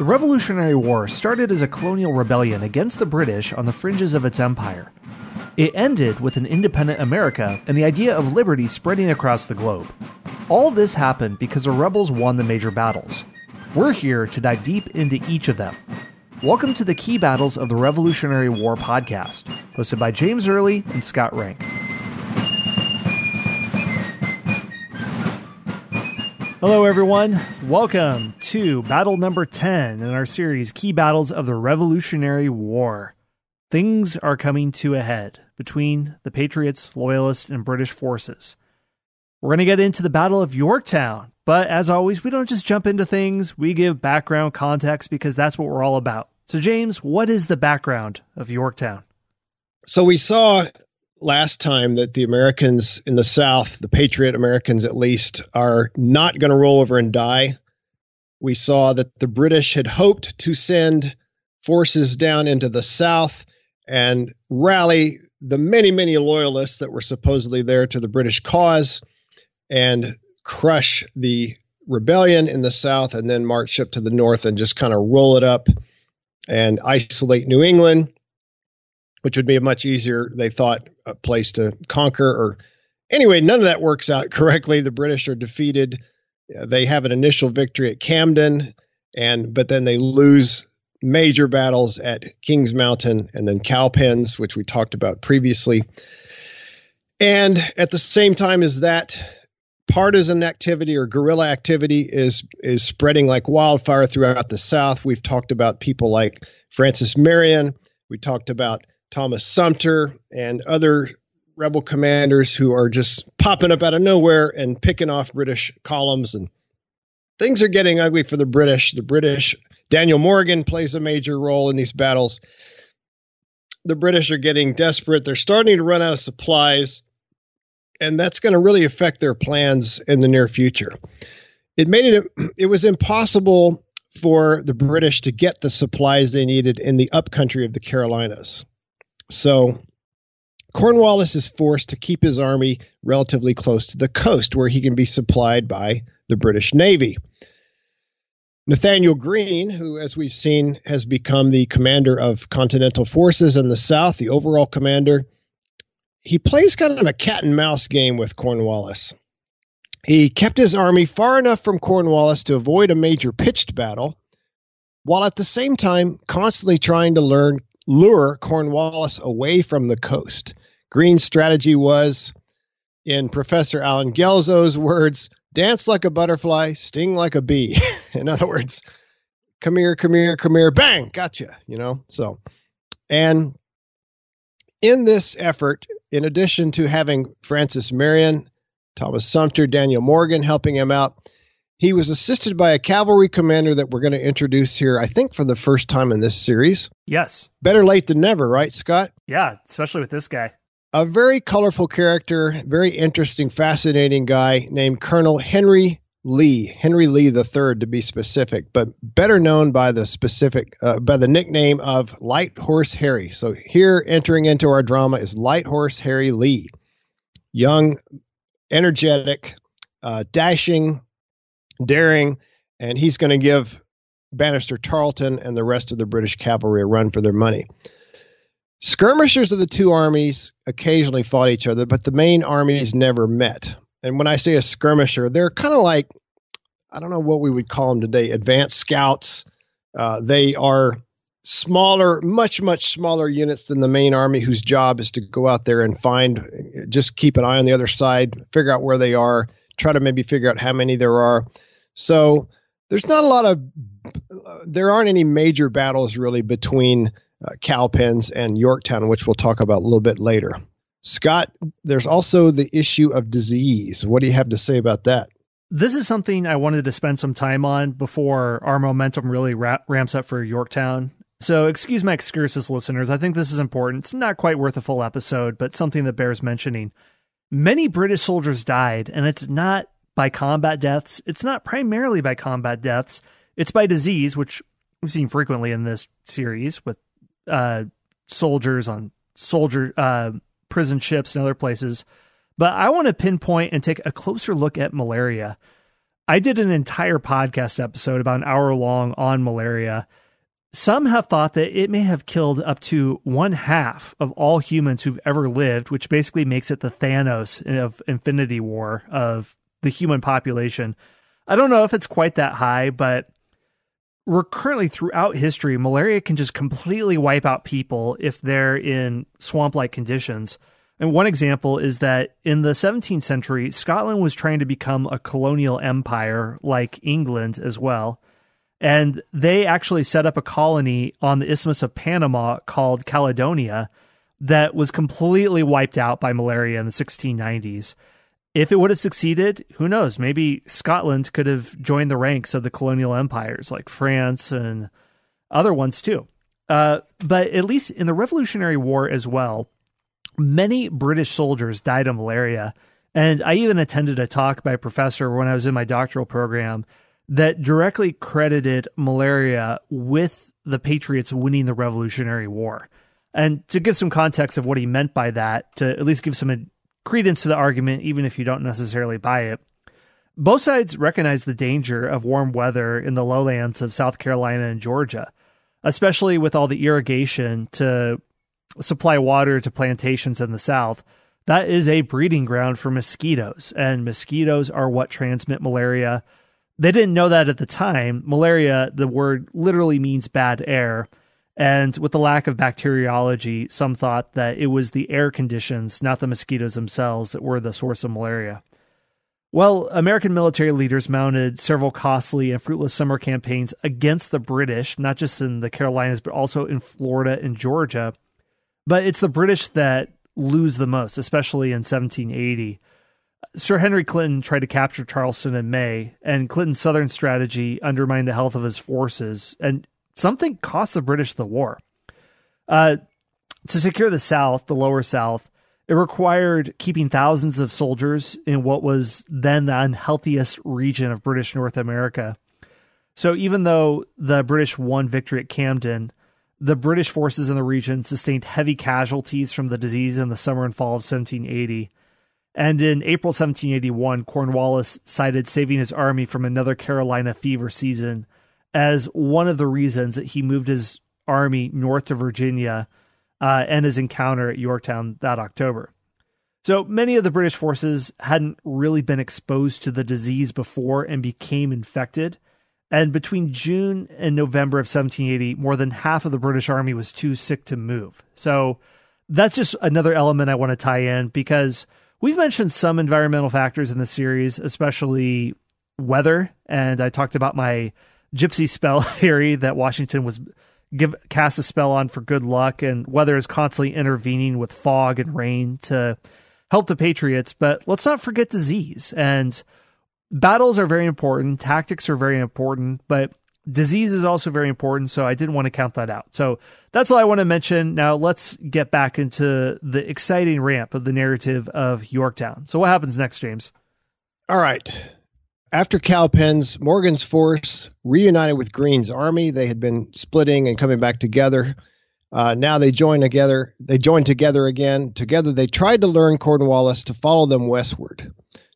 The Revolutionary War started as a colonial rebellion against the British on the fringes of its empire. It ended with an independent America and the idea of liberty spreading across the globe. All this happened because the rebels won the major battles. We're here to dive deep into each of them. Welcome to the Key Battles of the Revolutionary War podcast, hosted by James Early and Scott Rank. Hello everyone, welcome to battle number 10 in our series Key Battles of the Revolutionary War. Things are coming to a head between the Patriots, Loyalists, and British forces. We're going to get into the Battle of Yorktown, but as always, we don't just jump into things, we give background context because that's what we're all about. So James, what is the background of Yorktown? So we saw last time that the Americans in the South, the Patriot Americans at least, are not going to roll over and die. We saw that the British had hoped to send forces down into the South and rally the many, many loyalists that were supposedly there to the British cause and crush the rebellion in the South and then march up to the North and just kind of roll it up and isolate New England, which would be a much easier, they thought, a place to conquer. Or anyway, none of that works out correctly. The British are defeated. They have an initial victory at Camden, but then they lose major battles at Kings Mountain and then Cowpens, which we talked about previously. And at the same time as that, partisan activity or guerrilla activity is spreading like wildfire throughout the South. We've talked about people like Francis Marion. We talked about Thomas Sumter and other rebel commanders who are just popping up out of nowhere and picking off British columns. And things are getting ugly for the British. Daniel Morgan plays a major role in these battles. The British are getting desperate. They're starting to run out of supplies. And that's going to really affect their plans in the near future. It was impossible for the British to get the supplies they needed in the upcountry of the Carolinas. So Cornwallis is forced to keep his army relatively close to the coast where he can be supplied by the British Navy. Nathaniel Greene, who, as we've seen, has become the commander of Continental Forces in the South, the overall commander, he plays kind of a cat and mouse game with Cornwallis. He kept his army far enough from Cornwallis to avoid a major pitched battle, while at the same time constantly trying to lure Cornwallis away from the coast. Greene's strategy was, in Professor Alan Gelzo's words, dance like a butterfly, sting like a bee. In other words, come here, bang, gotcha, And in this effort, in addition to having Francis Marion, Thomas Sumter, Daniel Morgan helping him out, he was assisted by a cavalry commander that we're going to introduce here, I think, for the first time in this series. Yes. Better late than never, right, Scott? Yeah, especially with this guy. A very colorful character, very interesting, fascinating guy named Colonel Henry Lee III to be specific, but better known by the nickname of Light Horse Harry. So here, entering into our drama, is Light Horse Harry Lee. Young, energetic, dashing, daring, and he's going to give Bannister Tarleton and the rest of the British cavalry a run for their money. Skirmishers of the two armies occasionally fought each other, but the main armies never met. And when I say a skirmisher, they're kind of like, I don't know what we would call them today, advanced scouts. They are smaller, much, much smaller units than the main army, whose job is to go out there and just keep an eye on the other side, figure out where they are, try to maybe figure out how many there are. So there aren't any major battles really between Cowpens and Yorktown, which we'll talk about a little bit later. Scott, there's also the issue of disease. What do you have to say about that? This is something I wanted to spend some time on before our momentum really ramps up for Yorktown. So excuse my excursus, listeners. I think this is important. It's not quite worth a full episode, but something that bears mentioning. Many British soldiers died, and it's not by combat deaths. It's not primarily by combat deaths. It's by disease, which we've seen frequently in this series with soldiers on prison ships and other places. But I want to pinpoint and take a closer look at malaria. I did an entire podcast episode about an hour long on malaria. Some have thought that it may have killed up to 1/2 of all humans who've ever lived, which basically makes it the Thanos of Infinity War of the human population. I don't know if it's quite that high, but recurrently throughout history, malaria can just completely wipe out people if they're in swamp-like conditions. And one example is that in the 17th century, Scotland was trying to become a colonial empire like England as well. And they actually set up a colony on the Isthmus of Panama called Caledonia that was completely wiped out by malaria in the 1690s. If it would have succeeded, who knows? Maybe Scotland could have joined the ranks of the colonial empires like France and other ones too. But at least in the Revolutionary War as well, many British soldiers died of malaria. And I even attended a talk by a professor when I was in my doctoral program that directly credited malaria with the Patriots winning the Revolutionary War. And to give some context of what he meant by that, to at least give some credence to the argument, even if you don't necessarily buy it, both sides recognize the danger of warm weather in the lowlands of South Carolina and Georgia, especially with all the irrigation to supply water to plantations in the South. That is a breeding ground for mosquitoes, and mosquitoes are what transmit malaria. They didn't know that at the time. Malaria, the word literally means bad air. And with the lack of bacteriology, some thought that it was the air conditions, not the mosquitoes themselves, that were the source of malaria. Well, American military leaders mounted several costly and fruitless summer campaigns against the British, not just in the Carolinas, but also in Florida and Georgia. But it's the British that lose the most, especially in 1780. Sir Henry Clinton tried to capture Charleston in May, and Clinton's southern strategy undermined the health of his forces, and something cost the British the war. To secure the South, the lower South, it required keeping thousands of soldiers in what was then the unhealthiest region of British North America. So even though the British won victory at Camden, the British forces in the region sustained heavy casualties from the disease in the summer and fall of 1780. And in April 1781, Cornwallis cited saving his army from another Carolina fever season as one of the reasons that he moved his army north to Virginia and his encounter at Yorktown that October. So many of the British forces hadn't really been exposed to the disease before and became infected. And between June and November of 1780, more than half of the British army was too sick to move. So that's just another element I want to tie in, because we've mentioned some environmental factors in the series, especially weather. And I talked about my gypsy spell theory that Washington was cast a spell on for good luck, and weather is constantly intervening with fog and rain to help the Patriots. But let's not forget disease. And battles are very important. Tactics are very important, but disease is also very important. So I didn't want to count that out. So that's all I want to mention. Now let's get back into the exciting ramp of the narrative of Yorktown. So what happens next, James? All right. After Cowpens, Morgan's force reunited with Greene's army. They had been splitting and coming back together. Now they join together. They joined together again. Together they tried to lure Cornwallis to follow them westward,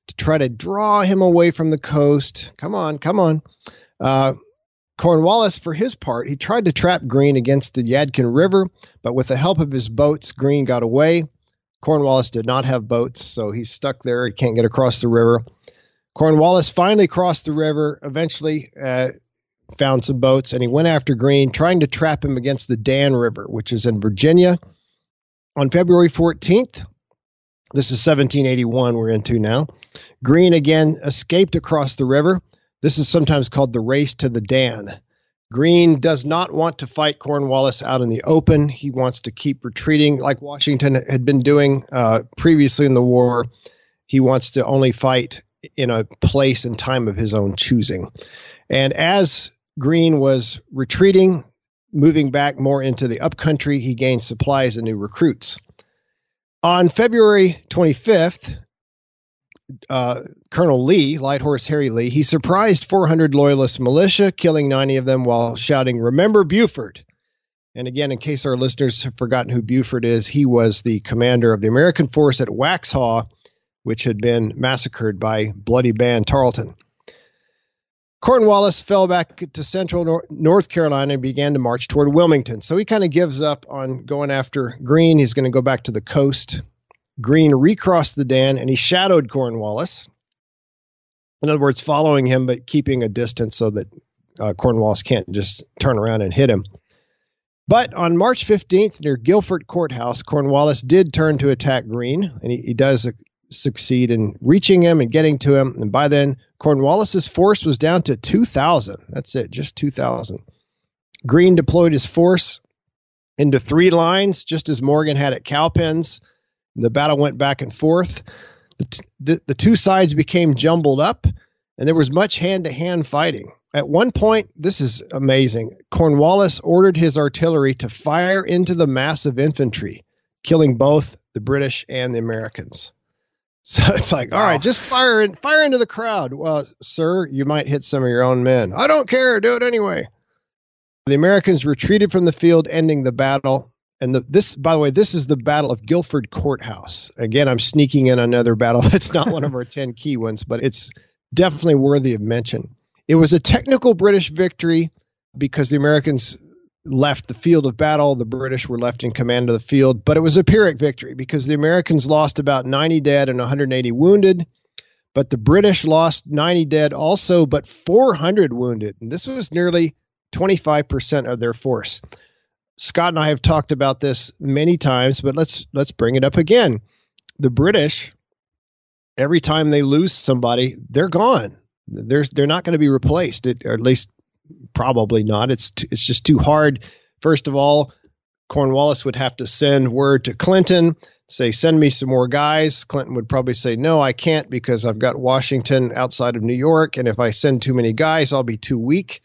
to try to draw him away from the coast. Come on. Cornwallis, for his part, he tried to trap Greene against the Yadkin River, but with the help of his boats, Greene got away. Cornwallis did not have boats, so he's stuck there. He can't get across the river. Cornwallis finally crossed the river, eventually found some boats, and he went after Greene, trying to trap him against the Dan River, which is in Virginia. On February 14th, this is 1781 we're into now, Greene again escaped across the river. This is sometimes called the race to the Dan. Greene does not want to fight Cornwallis out in the open. He wants to keep retreating like Washington had been doing previously in the war. He wants to only fight in a place and time of his own choosing. And as Greene was retreating, moving back more into the upcountry, he gained supplies and new recruits. On February 25th, Colonel Lee, Light Horse Harry Lee, he surprised 400 Loyalist militia, killing 90 of them while shouting, "Remember Buford." And again, in case our listeners have forgotten who Buford is, he was the commander of the American force at Waxhaw, which had been massacred by Bloody Band Tarleton. Cornwallis fell back to central North Carolina and began to march toward Wilmington. So he kind of gives up on going after Greene. He's going to go back to the coast. Greene recrossed the Dan, and he shadowed Cornwallis. In other words, following him, but keeping a distance so that Cornwallis can't just turn around and hit him. But on March 15th, near Guilford Courthouse, Cornwallis did turn to attack Greene, and he does succeed in reaching him and getting to him. And by then, Cornwallis's force was down to 2,000. That's it, just 2,000. Greene deployed his force into 3 lines, just as Morgan had at Cowpens. The battle went back and forth. The two sides became jumbled up, and there was much hand-to-hand fighting. At one point, this is amazing, Cornwallis ordered his artillery to fire into the mass of infantry, killing both the British and the Americans. So it's like, all right, just fire into the crowd. Well, sir, you might hit some of your own men. I don't care. Do it anyway. The Americans retreated from the field, ending the battle. And this, by the way, this is the Battle of Guilford Courthouse. Again, I'm sneaking in another battle. It's not one of our 10 key ones, but it's definitely worthy of mention. It was a technical British victory because the Americans left the field of battle. The British were left in command of the field, but it was a Pyrrhic victory because the Americans lost about 90 dead and 180 wounded, but the British lost 90 dead also, but 400 wounded. And this was nearly 25% of their force. Scott and I have talked about this many times, but let's bring it up again. The British, every time they lose somebody, they're gone. They're not going to be replaced, or at least probably not. It's just too hard. First of all, Cornwallis would have to send word to Clinton, say, send me some more guys. Clinton would probably say, no, I can't because I've got Washington outside of New York. And if I send too many guys, I'll be too weak.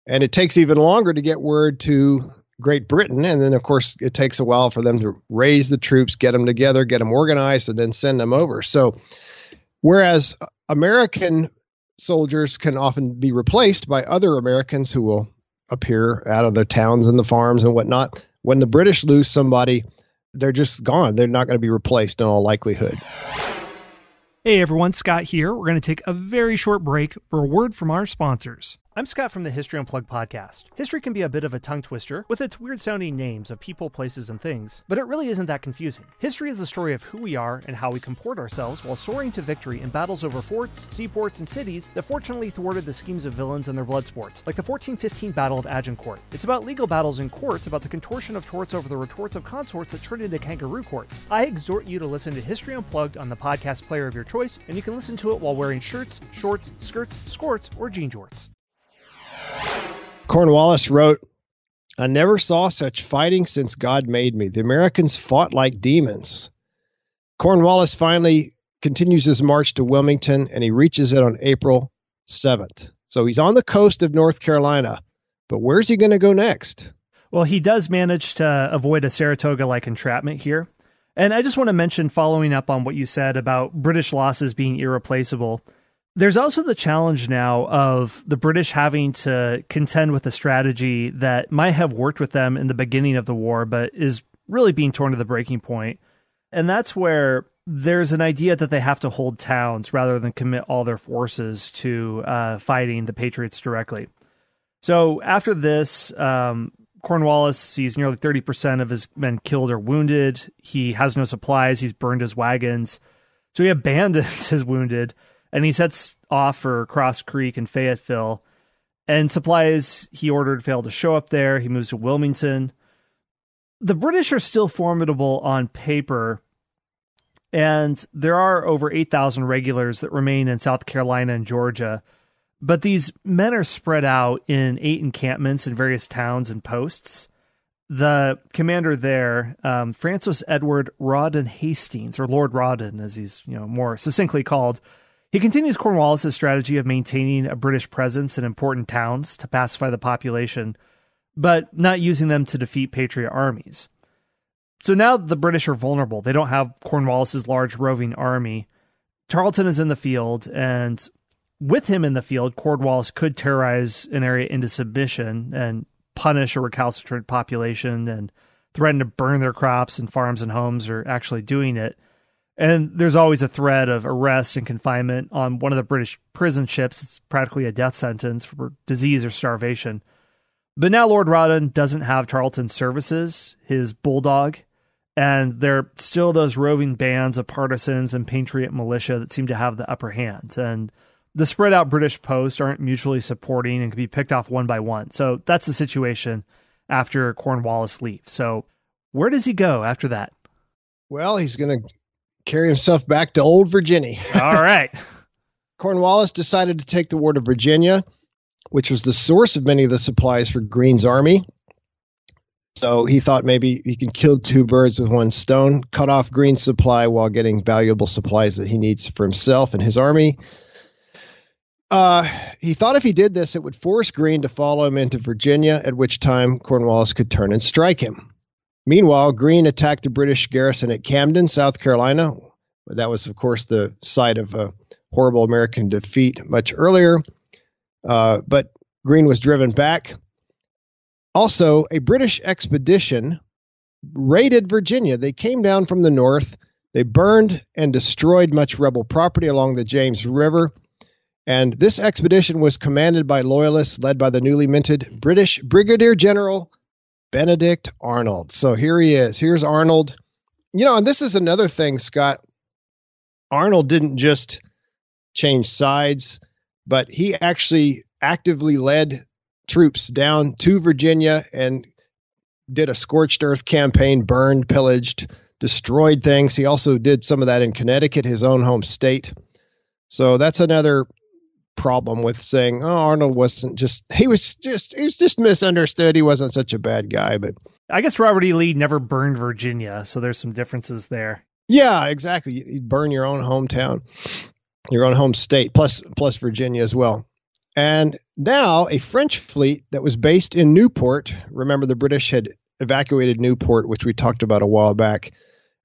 And it takes even longer to get word to Great Britain. And then, of course, it takes a while for them to raise the troops, get them together, get them organized, and then send them over. So whereas American soldiers can often be replaced by other Americans who will appear out of their towns and the farms and whatnot, when the British lose somebody, they're just gone. They're not going to be replaced in all likelihood. Hey everyone, Scott here. We're going to take a very short break for a word from our sponsors. I'm Scott from the History Unplugged podcast. History can be a bit of a tongue twister with its weird-sounding names of people, places, and things, but it really isn't that confusing. History is the story of who we are and how we comport ourselves while soaring to victory in battles over forts, seaports, and cities that fortunately thwarted the schemes of villains and their blood sports, like the 1415 Battle of Agincourt. It's about legal battles in courts, about the contortion of torts over the retorts of consorts that turned into kangaroo courts. I exhort you to listen to History Unplugged on the podcast player of your choice, and you can listen to it while wearing shirts, shorts, skirts, skorts, or jean jorts. Cornwallis wrote, I never saw such fighting since God made me. The Americans fought like demons. Cornwallis finally continues his march to Wilmington, and he reaches it on April 7th. So he's on the coast of North Carolina, but where's he going to go next? Well, he does manage to avoid a Saratoga-like entrapment here. And I just want to mention, following up on what you said about British losses being irreplaceable, there's also the challenge now of the British having to contend with a strategy that might have worked with them in the beginning of the war, but is really being torn to the breaking point. And that's where there's an idea that they have to hold towns rather than commit all their forces to fighting the Patriots directly. So after this, Cornwallis sees nearly 30% of his men killed or wounded. He has no supplies. He's burned his wagons. So he abandons his wounded, and he sets off for Cross Creek and Fayetteville. And supplies he ordered failed to show up there. He moves to Wilmington. The British are still formidable on paper, and there are over 8,000 regulars that remain in South Carolina and Georgia. But these men are spread out in 8 encampments in various towns and posts. The commander there, Francis Edward Rawdon Hastings, or Lord Rawdon, as he's more succinctly called, he continues Cornwallis's strategy of maintaining a British presence in important towns to pacify the population, but not using them to defeat Patriot armies. So now the British are vulnerable. They don't have Cornwallis's large roving army. Tarleton is in the field, and with him in the field, Cornwallis could terrorize an area into submission and punish a recalcitrant population and threaten to burn their crops and farms and homes, or actually doing it. And there's always a threat of arrest and confinement on one of the British prison ships. It's practically a death sentence for disease or starvation. But now Lord Rawdon doesn't have Tarleton's services, his bulldog, and there are still those roving bands of partisans and patriot militia that seem to have the upper hand. And the spread out British posts aren't mutually supporting and can be picked off one by one. So that's the situation after Cornwallis leaves. So where does he go after that? Well, he's going to carry himself back to old Virginia. All right. Cornwallis decided to take the war to Virginia, which was the source of many of the supplies for Greene's army. So he thought maybe he can kill two birds with one stone, cut off Greene's supply while getting valuable supplies that he needs for himself and his army. He thought if he did this, it would force Greene to follow him into Virginia, at which time Cornwallis could turn and strike him. Meanwhile, Greene attacked the British garrison at Camden, South Carolina. That was, of course, the site of a horrible American defeat much earlier. But Greene was driven back. Also, a British expedition raided Virginia. They came down from the north. They burned and destroyed much rebel property along the James River. And this expedition was commanded by loyalists led by the newly minted British Brigadier General Benedict Arnold. So here he is. Here's Arnold. You know, and this is another thing, Scott. Arnold didn't just change sides, but he actually actively led troops down to Virginia and did a scorched earth campaign, burned, pillaged, destroyed things. He also did some of that in Connecticut, his own home state. So that's another problem with saying, oh, Arnold wasn't just, he was just misunderstood. He wasn't such a bad guy, but I guess Robert E. Lee never burned Virginia, so there's some differences there. Yeah, exactly. You burn your own hometown, your own home state, plus Virginia as well. And now a French fleet that was based in Newport, remember the British had evacuated Newport, which we talked about a while back.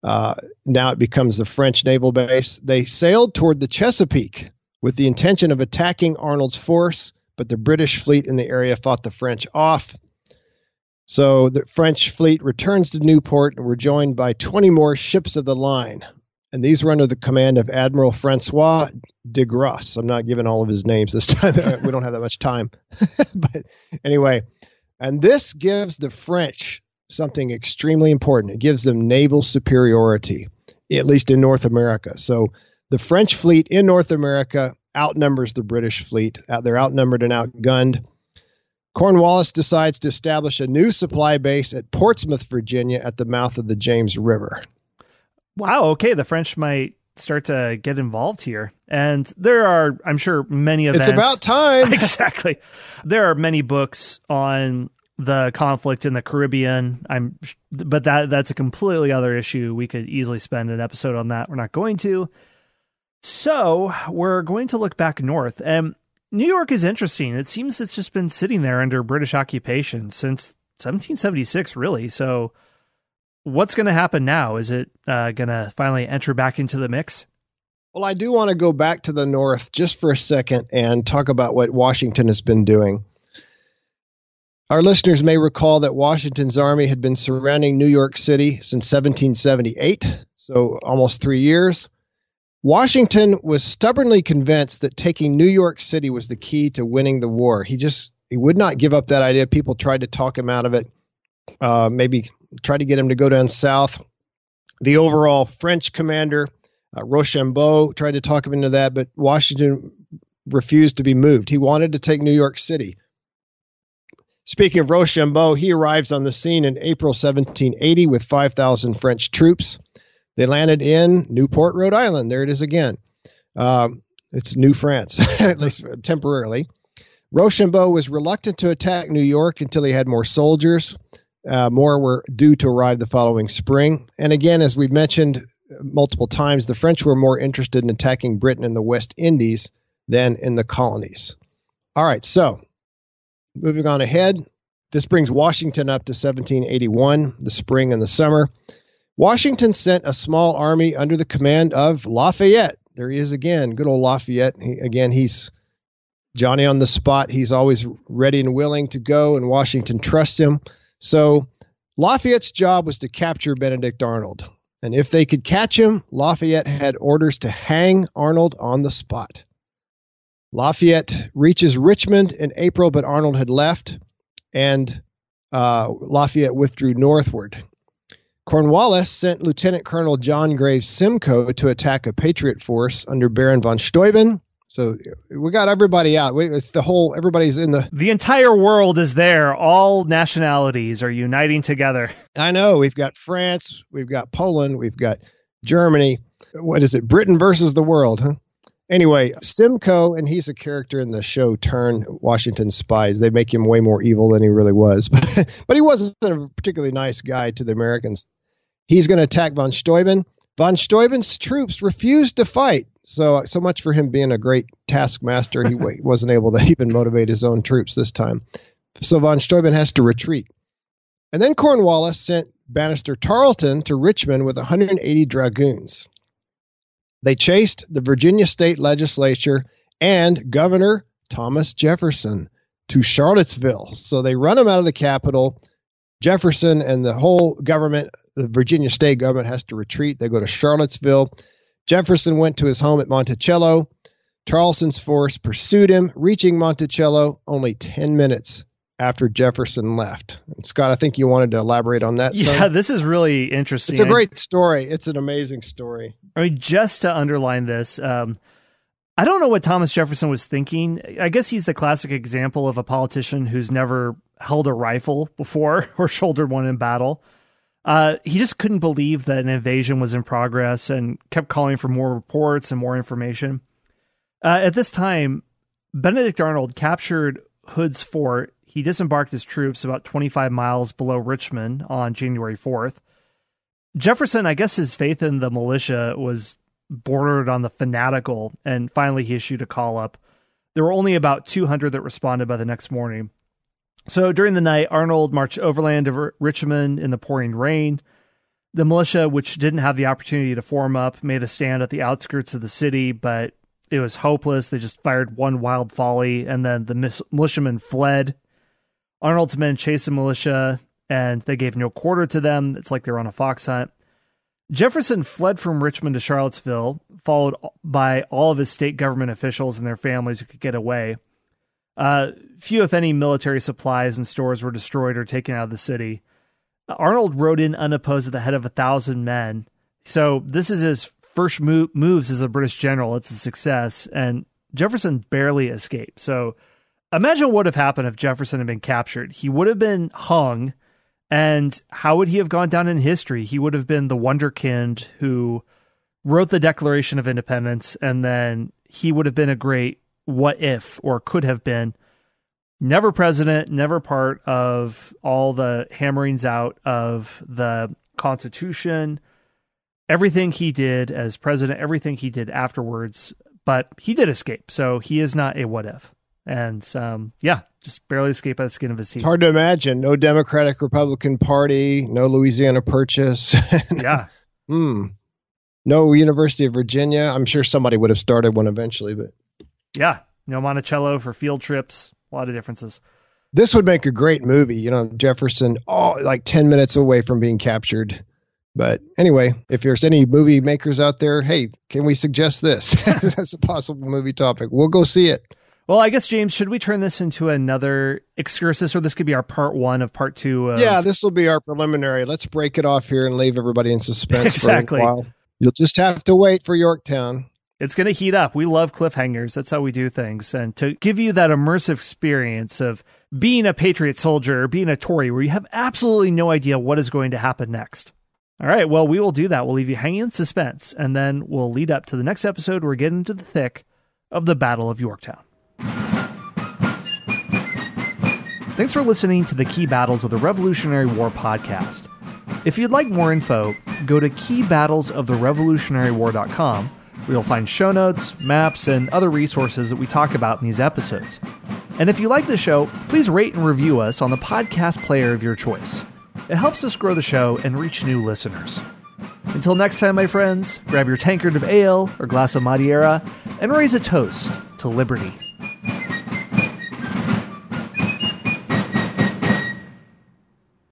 Now it becomes the French naval base. They sailed toward the Chesapeake with the intention of attacking Arnold's force, but the British fleet in the area fought the French off. So the French fleet returns to Newport and were joined by 20 more ships of the line. And these were under the command of Admiral Francois de Grasse. I'm not giving all of his names this time. We don't have that much time. But anyway, and this gives the French something extremely important. It gives them naval superiority, at least in North America. So the French fleet in North America outnumbers the British fleet. They're outnumbered and outgunned. Cornwallis decides to establish a new supply base at Portsmouth, Virginia, at the mouth of the James River. Wow, okay, the French might start to get involved here. And there are, I'm sure, many events. It's about time. Exactly. There are many books on the conflict in the Caribbean. But that's a completely other issue. We could easily spend an episode on that. We're not going to. So we're going to look back north. And New York is interesting. It seems it's just been sitting there under British occupation since 1776, really. So what's going to happen now? Is it going to finally enter back into the mix? Well, I do want to go back to the north just for a second and talk about what Washington has been doing. Our listeners may recall that Washington's army had been surrounding New York City since 1778, so almost 3 years. Washington was stubbornly convinced that taking New York City was the key to winning the war. He would not give up that idea. People tried to talk him out of it, maybe tried to get him to go down south. The overall French commander, Rochambeau, tried to talk him into that, but Washington refused to be moved. He wanted to take New York City. Speaking of Rochambeau, he arrives on the scene in April 1780 with 5,000 French troops. They landed in Newport, Rhode Island. There it is again. It's New France, at least temporarily. Rochambeau was reluctant to attack New York until he had more soldiers. More were due to arrive the following spring. And again, as we've mentioned multiple times, the French were more interested in attacking Britain in the West Indies than in the colonies. All right, so moving on ahead, this brings Washington up to 1781, the spring and the summer. Washington sent a small army under the command of Lafayette. There he is again, good old Lafayette. He's Johnny on the spot. He's always ready and willing to go, and Washington trusts him. So Lafayette's job was to capture Benedict Arnold. And if they could catch him, Lafayette had orders to hang Arnold on the spot. Lafayette reaches Richmond in April, but Arnold had left, and Lafayette withdrew northward. Cornwallis sent Lieutenant Colonel John Graves Simcoe to attack a Patriot force under Baron von Steuben. So we got everybody out. Everybody's in the entire world is there. All nationalities are uniting together. I know. We've got France, we've got Poland, we've got Germany. What is it? Britain versus the world, huh? Anyway, Simcoe, and he's a character in the show Turn, Washington Spies. They make him way more evil than he really was. But he wasn't a particularly nice guy to the Americans. He's going to attack von Steuben. Von Steuben's troops refused to fight. So much for him being a great taskmaster. He wasn't able to even motivate his own troops this time. So von Steuben has to retreat. And then Cornwallis sent Bannister Tarleton to Richmond with 180 dragoons. They chased the Virginia state legislature and Governor Thomas Jefferson to Charlottesville. So they run him out of the capital. Jefferson and the whole government, the Virginia state government, has to retreat. They go to Charlottesville. Jefferson went to his home at Monticello. Tarleton's force pursued him, reaching Monticello only 10 minutes after Jefferson left. And Scott, I think you wanted to elaborate on that. Yeah, this is really interesting. It's a great story. It's an amazing story. I mean, just to underline this, I don't know what Thomas Jefferson was thinking. I guess he's the classic example of a politician who's never held a rifle before or shouldered one in battle. He just couldn't believe that an invasion was in progress and kept calling for more reports and more information. At this time, Benedict Arnold captured Hood's fort. He disembarked his troops about 25 miles below Richmond on January 4th. Jefferson, I guess his faith in the militia was bordered on the fanatical, and finally he issued a call up. There were only about 200 that responded by the next morning. So during the night, Arnold marched overland to Richmond in the pouring rain. The militia, which didn't have the opportunity to form up, made a stand at the outskirts of the city, but it was hopeless. They just fired one wild volley, and then the militiamen fled. Arnold's men chased the militia, and they gave no quarter to them. It's like they were on a fox hunt. Jefferson fled from Richmond to Charlottesville, followed by all of his state government officials and their families who could get away. Few, if any, military supplies and stores were destroyed or taken out of the city. Arnold rode in unopposed at the head of 1,000 men. So this is his first moves as a British general. It's a success, and Jefferson barely escaped. So imagine what would have happened if Jefferson had been captured. He would have been hung, and how would he have gone down in history? He would have been the wonderkind who wrote the Declaration of Independence, and then he would have been a great what if, or could have been. Never president, never part of all the hammerings out of the Constitution. Everything he did as president, everything he did afterwards, but he did escape. So he is not a what if. And just barely escaped by the skin of his teeth. It's hard to imagine. No Democratic Republican Party, no Louisiana Purchase. Yeah. No University of Virginia. I'm sure somebody would have started one eventually, but yeah, no Monticello for field trips. A lot of differences. This would make a great movie. Jefferson, like 10 minutes away from being captured. But anyway, if there's any movie makers out there, hey, can we suggest this? That's a possible movie topic. We'll go see it. Well, I guess, James, should we turn this into another excursus, or this could be our part one of part two? Yeah, this will be our preliminary. Let's break it off here and leave everybody in suspense exactly. for a while. You'll just have to wait for Yorktown. It's going to heat up. We love cliffhangers. That's how we do things. And to give you that immersive experience of being a Patriot soldier or being a Tory where you have absolutely no idea what is going to happen next. All right, well, we will do that. We'll leave you hanging in suspense, and then we'll lead up to the next episode where we get into the thick of the Battle of Yorktown. Thanks for listening to the Key Battles of the Revolutionary War podcast. If you'd like more info, go to keybattlesoftherevolutionarywar.com, where you'll find show notes, maps, and other resources that we talk about in these episodes. And if you like the show, please rate and review us on the podcast player of your choice. It helps us grow the show and reach new listeners. Until next time, my friends, grab your tankard of ale or glass of Madeira and raise a toast to liberty.